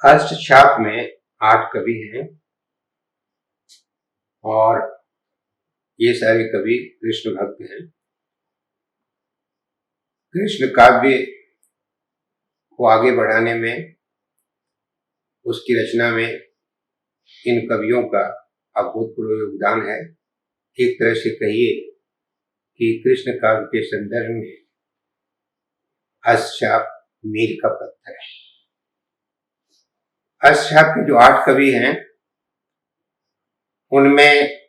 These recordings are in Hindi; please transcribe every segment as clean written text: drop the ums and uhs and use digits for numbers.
अष्टछाप में 8 कवि हैं और ये सारे कवि कृष्ण भक्त हैं। कृष्ण काव्य को आगे बढ़ाने में, उसकी रचना में इन कवियों का अभूतपूर्व योगदान है। एक तरह से कहिए कि कृष्ण काव्य के संदर्भ में अष्टछाप मील का पत्थर है। अष्टछाप के जो 8 कवि हैं उनमें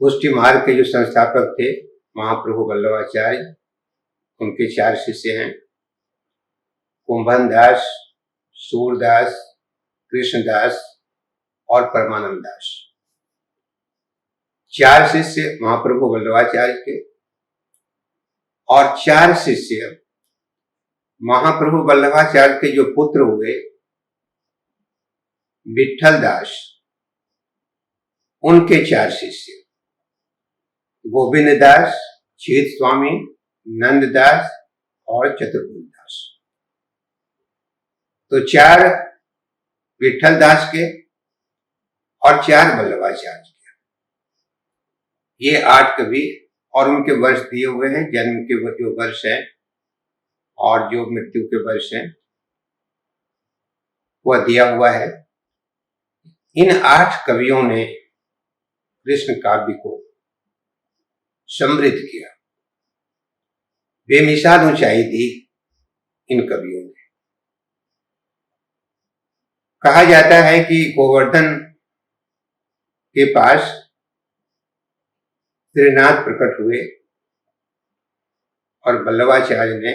पुष्टि मार्ग के जो संस्थापक थे महाप्रभु वल्लभाचार्य, उनके 4 शिष्य हैं, कुंभन दास, सूरदास, कृष्णदास और परमानंद दास। 4 शिष्य महाप्रभु वल्लभाचार्य के और 4 शिष्य महाप्रभु वल्लभाचार्य के जो पुत्र हुए विठल दास, उनके 4 शिष्य गोविंद दास, छेद स्वामी, नंद दास और चतुर्भुज दास। तो 4 विठल दास के और 4 वल्लभाचार्य के, ये 8 कवि और उनके वर्ष दिए हुए हैं। जन्म के जो वर्ष है और जो मृत्यु के वर्ष हैं वह दिया हुआ है। इन 8 कवियों ने कृष्ण काव्य को समृद्ध किया, बेमिसाल ऊंचाई दी इन कवियों ने। कहा जाता है कि गोवर्धन के पास श्रीनाथ प्रकट हुए और वल्लभाचार्य ने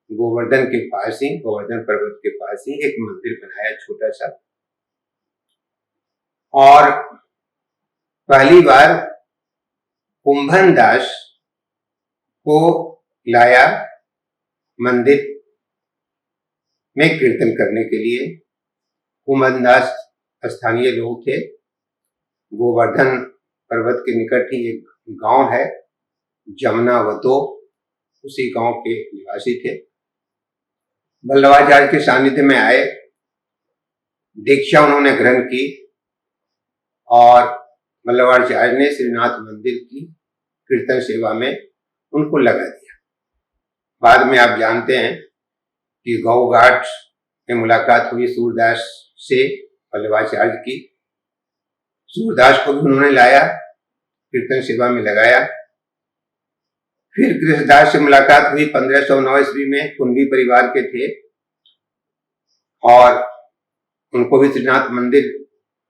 गोवर्धन के पास ही, गोवर्धन पर्वत के पास ही एक मंदिर बनाया छोटा सा, और पहली बार कुंभन दास को लाया मंदिर में कीर्तन करने के लिए। कुंभन दास स्थानीय लोग थे। गोवर्धन पर्वत के निकट ही एक गांव है जमुनावतो, उसी गांव के निवासी थे। वल्लभाचार्य के सानिध्य में आए, दीक्षा उन्होंने ग्रहण की और वल्लभाचार्य ने श्रीनाथ मंदिर की कीर्तन सेवा में उनको लगा दिया। बाद में आप जानते हैं कि गौ घाट में मुलाकात हुई सूरदास से वल्लभाचार्य की। सूरदास को भी उन्होंने लाया, कीर्तन सेवा में लगाया। फिर कृष्णदास से मुलाकात हुई 1509 ईस्वी में, कुंभी परिवार के थे और उनको भी श्रीनाथ मंदिर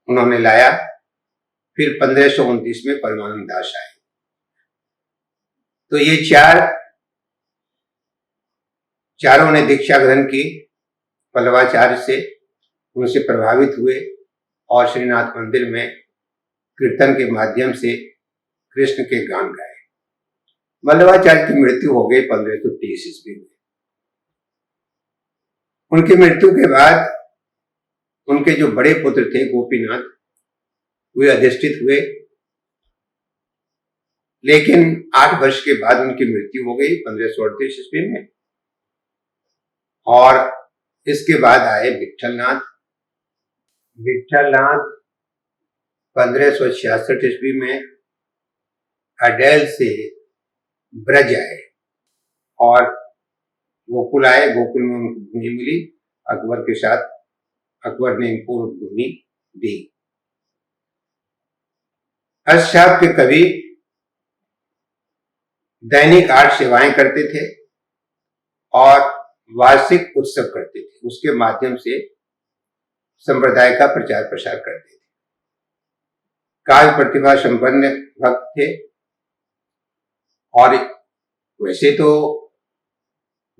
उन्होंने लाया। फिर 1529 में परमानंद दास आए। तो ये चारों ने दीक्षा ग्रहण की वल्लभाचार्य से, उनसे प्रभावित हुए और श्रीनाथ मंदिर में कीर्तन के माध्यम से कृष्ण के गान गाए। वल्लभाचार्य की मृत्यु हो गई 1523 ईस्वी में। उनकी मृत्यु के बाद उनके जो बड़े पुत्र थे गोपीनाथ, वे अधिष्ठित हुए, लेकिन 8 वर्ष के बाद उनकी मृत्यु हो गई 1538 ईस्वी में। और इसके बाद आए विठलनाथ। विठलनाथ 1566 ईस्वी में अडेल से ब्रज आए और गोकुल आए। गोकुल में उनको भूमि मिली, अकबर के साथ अकबर ने इनको भूमि दी। अष्टछाप के कवि दैनिक 8 सेवाएं करते थे और वार्षिक उत्सव करते थे, उसके माध्यम से संप्रदाय का प्रचार प्रसार करते थे। काव्य प्रतिभा संपन्न भक्त थे और वैसे तो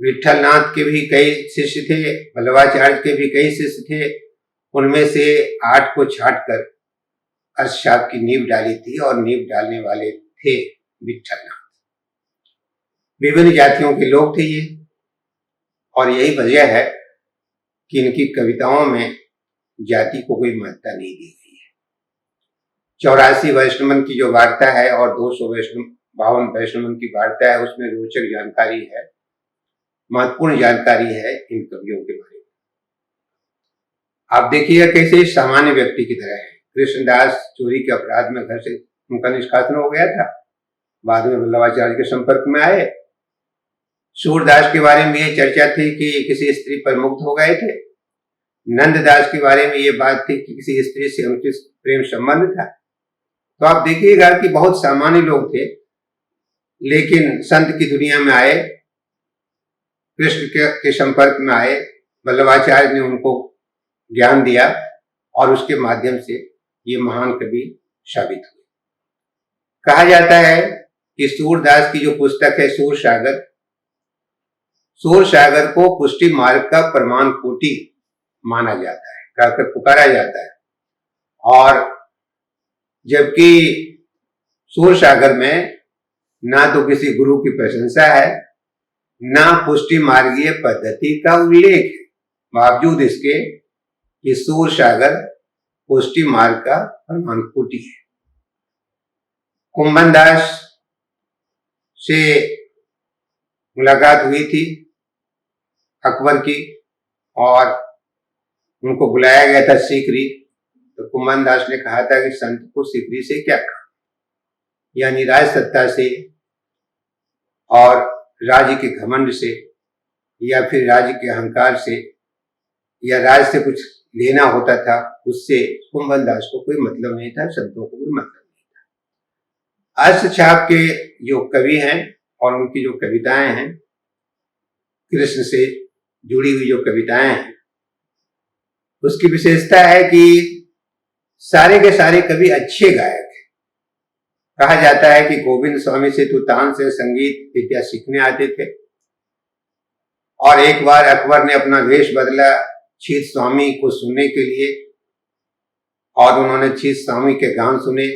विठलनाथ के भी कई शिष्य थे, वल्लभाचार्य के भी कई शिष्य थे। उनमें से 8 को छांटकर अष्टछाप की नींव डाली थी और नींव डालने वाले थे विठलनाथ। विभिन्न जातियों के लोग थे ये, और यही वजह है कि इनकी कविताओं में जाति को कोई महत्ता नहीं दी गई है। 84 वैष्णवन की जो वार्ता है और 252 वैष्णवन की वार्ता है, उसमें रोचक जानकारी है, महत्वपूर्ण जानकारी है इन कवियों के बारे में। आप देखिएगा कैसे सामान्य व्यक्ति की तरह है। कृष्णदास चोरी के अपराध में घर से उनका निष्कासन हो गया था, बाद में वल्लभाचार्य के संपर्क में आए। सूरदास के बारे में ये चर्चा थी कि किसी स्त्री पर मुक्त हो गए थे। नंददास के बारे में ये बात थी कि किसी स्त्री से उनके प्रेम संबंध था। तो आप देखिएगा कि बहुत सामान्य लोग थे, लेकिन संत की दुनिया में आए, कृष्ण के संपर्क में आए, वल्लभाचार्य ने उनको ज्ञान दिया और उसके माध्यम से ये महान कवि साबित हुए। कहा जाता है कि सूरदास की जो पुस्तक है सूरसागर, सूरसागर को पुष्टि मार्ग का प्रमाण कोटि माना जाता है, कहकर पुकारा जाता है। और जबकि सूरसागर में ना तो किसी गुरु की प्रशंसा है, ना पुष्टि मार्गीय पद्धति का उल्लेख है, बावजूद इसके कि सूरसागर पुष्टि मार्ग का प्रमाण कोटि है। कुंभन दास से मुलाकात हुई थी अकबर की और उनको बुलाया गया था सीकरी। तो कुंभन दास ने कहा था कि संत को सीकरी से क्या कहा, यानी राज सत्ता से और राज्य के घमंड से या फिर राज्य के अहंकार से या राज से कुछ लेना होता था, उससे कुंभन दास को कोई मतलब नहीं था, संतों को कोई मतलब नहीं था। अष्टछाप के जो कवि हैं और उनकी जो कविताएं हैं, कृष्ण से जुड़ी हुई जो कविताएं हैं, उसकी विशेषता है कि सारे के सारे कवि अच्छे गायक हैं। कहा जाता है कि गोविंद स्वामी से तुतान से संगीत विद्या सीखने आते थे और एक बार अकबर ने अपना वेश बदला छीत स्वामी को सुनने के लिए और उन्होंने छीत स्वामी के गान सुने।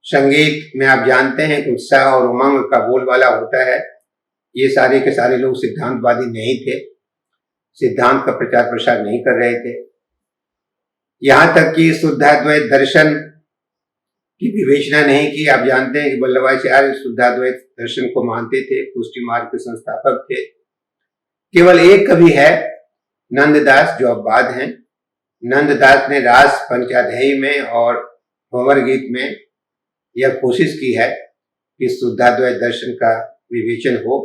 संगीत में आप जानते हैं कि उत्साह और उमंग का बोलबाला होता है। ये सारे के सारे लोग सिद्धांतवादी नहीं थे, सिद्धांत का प्रचार प्रसार नहीं कर रहे थे। यहां तक कि शुद्धाद्वैत दर्शन की विवेचना नहीं की। आप जानते हैं कि वल्लभाचार्य शुद्धाद्वैत दर्शन को मानते थे, पुष्टि मार्ग के संस्थापक थे। केवल एक कवि है नंददास, जो अब बाद हैं। नंददास ने रास पंचाध्यायी में और भंवर गीत में यह कोशिश की है कि शुद्धाद्वैत दर्शन का विवेचन हो।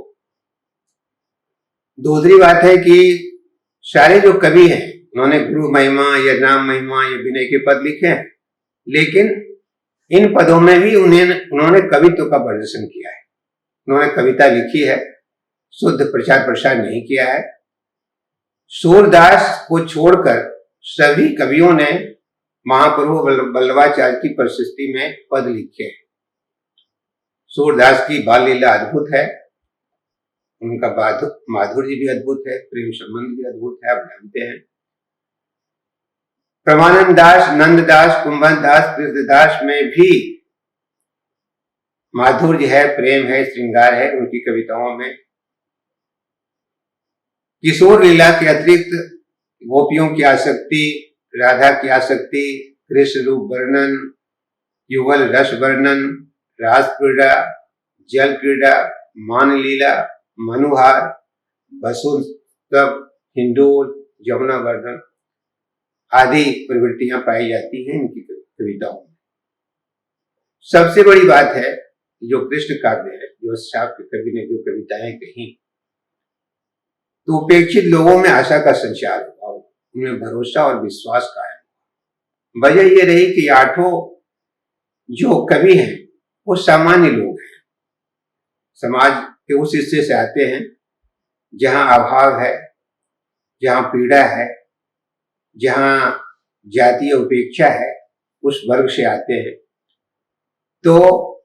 दूसरी बात है कि सारे जो कवि हैं उन्होंने गुरु महिमा या नाम महिमा या विनय के पद लिखे हैं, लेकिन इन पदों में भी उन्होंने कवित्व का प्रदर्शन किया है। उन्होंने कविता लिखी है, शुद्ध प्रचार प्रसार नहीं किया है। सूरदास को छोड़कर सभी कवियों ने महाप्रभु वल्लभाचार्य की प्रशस्ति में पद लिखे हैं। सूरदास की बाल लीला अद्भुत है, उनका माधुर्य भी अद्भुत है, प्रेम संबंध भी अद्भुत है, आप जानते हैं। परमानंद दास, नंददास, कुंभन दास, कृष्णदास में भी माधुर्य है, प्रेम है, श्रृंगार है उनकी कविताओं में। किशोर लीला के अतिरिक्त गोपियों की आसक्ति, राधा की आसक्ति, कृष्ण रूप वर्णन, युगल रस वर्णन, रास क्रीड़ा, जल क्रीड़ा, मान लीला, मनुहार, बसुस्तव, हिंडोल, यमुना वर्णन आदि प्रवृत्तियां पाई जाती हैं इनकी कविताओं में। सबसे बड़ी बात है जो कृष्ण काव्य है, जो शाप के कवि ने जो कविताएं कही, तो उपेक्षित लोगों में आशा का संचार हुआ, उनमें भरोसा और विश्वास कायम। वजह यह रही कि आठों जो कवि हैं वो सामान्य लोग हैं, समाज के उस हिस्से से आते हैं जहां अभाव है, जहां पीड़ा है, जहां जातीय उपेक्षा है, उस वर्ग से आते हैं। तो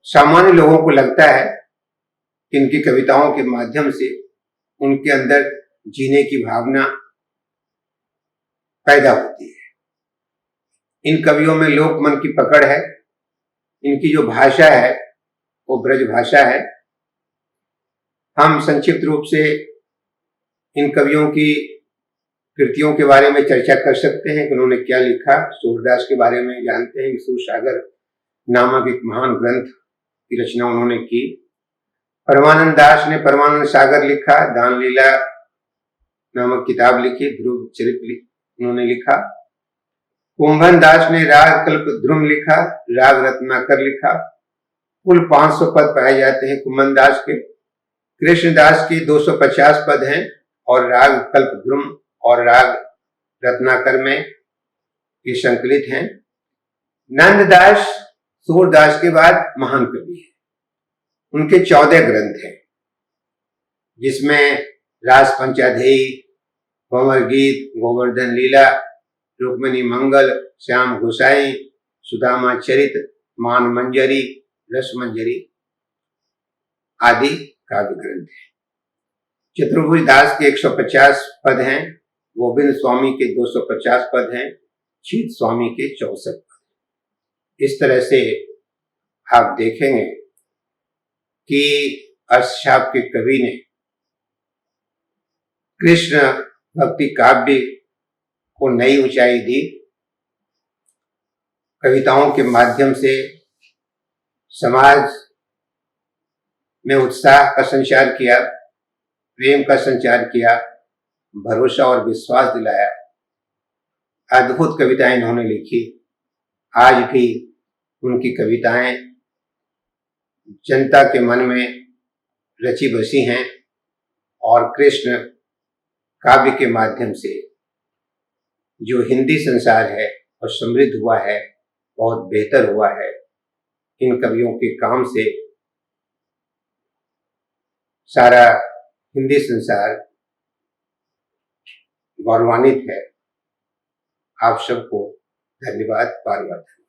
सामान्य लोगों को लगता है कि इनकी कविताओं के माध्यम से उनके अंदर जीने की भावना पैदा होती है। इन कवियों में लोक मन की पकड़ है, इनकी जो भाषा है वो ब्रज भाषा है। हम संक्षिप्त रूप से इन कवियों की कृतियों के बारे में चर्चा कर सकते हैं कि उन्होंने क्या लिखा। सूरदास के बारे में जानते हैं कि सूरसागर नामक एक महान ग्रंथ की रचना उन्होंने की। परमानंद दास ने परमानंद सागर लिखा, दान लीला नामक किताब लिखी, ध्रुव चरित्र उन्होंने लिखा। कुंभन दास ने राग कल्पद्रुम लिखा, राग रत्नाकर लिखा। कुल 500 पद पाए जाते हैं कुंभन दास के। कृष्णदास के 250 पद हैं और राग कल्पद्रुम और राग रत्नाकर में ये संकलित हैं। नंददास सूरदास के बाद महान कवि हैं। उनके 14 ग्रंथ हैं, जिसमें रास पंचाध्यायी, भंवर गीत, गोवर्धन लीला, रुक्मिणी मंगल, श्याम गोसाई, सुदामा चरित, मान मंजरी, रस मंजरी आदि काव्य ग्रंथ हैं। चतुर्भुज दास के 150 पद हैं, गोविंद स्वामी के 250 पद हैं, चीत स्वामी के 64 पद। इस तरह से आप देखेंगे कि अष्टछाप के कवि ने कृष्ण भक्ति काव्य को नई ऊंचाई दी। कविताओं के माध्यम से समाज में उत्साह का संचार किया, प्रेम का संचार किया, भरोसा और विश्वास दिलाया। अद्भुत कविताएं इन्होंने लिखी। आज भी उनकी कविताएं जनता के मन में रची बसी हैं और कृष्ण काव्य के माध्यम से जो हिंदी संसार है और समृद्ध हुआ है, बहुत बेहतर हुआ है। इन कवियों के काम से सारा हिंदी संसार गौरवान्वित है। आप सबको धन्यवाद, बार बार।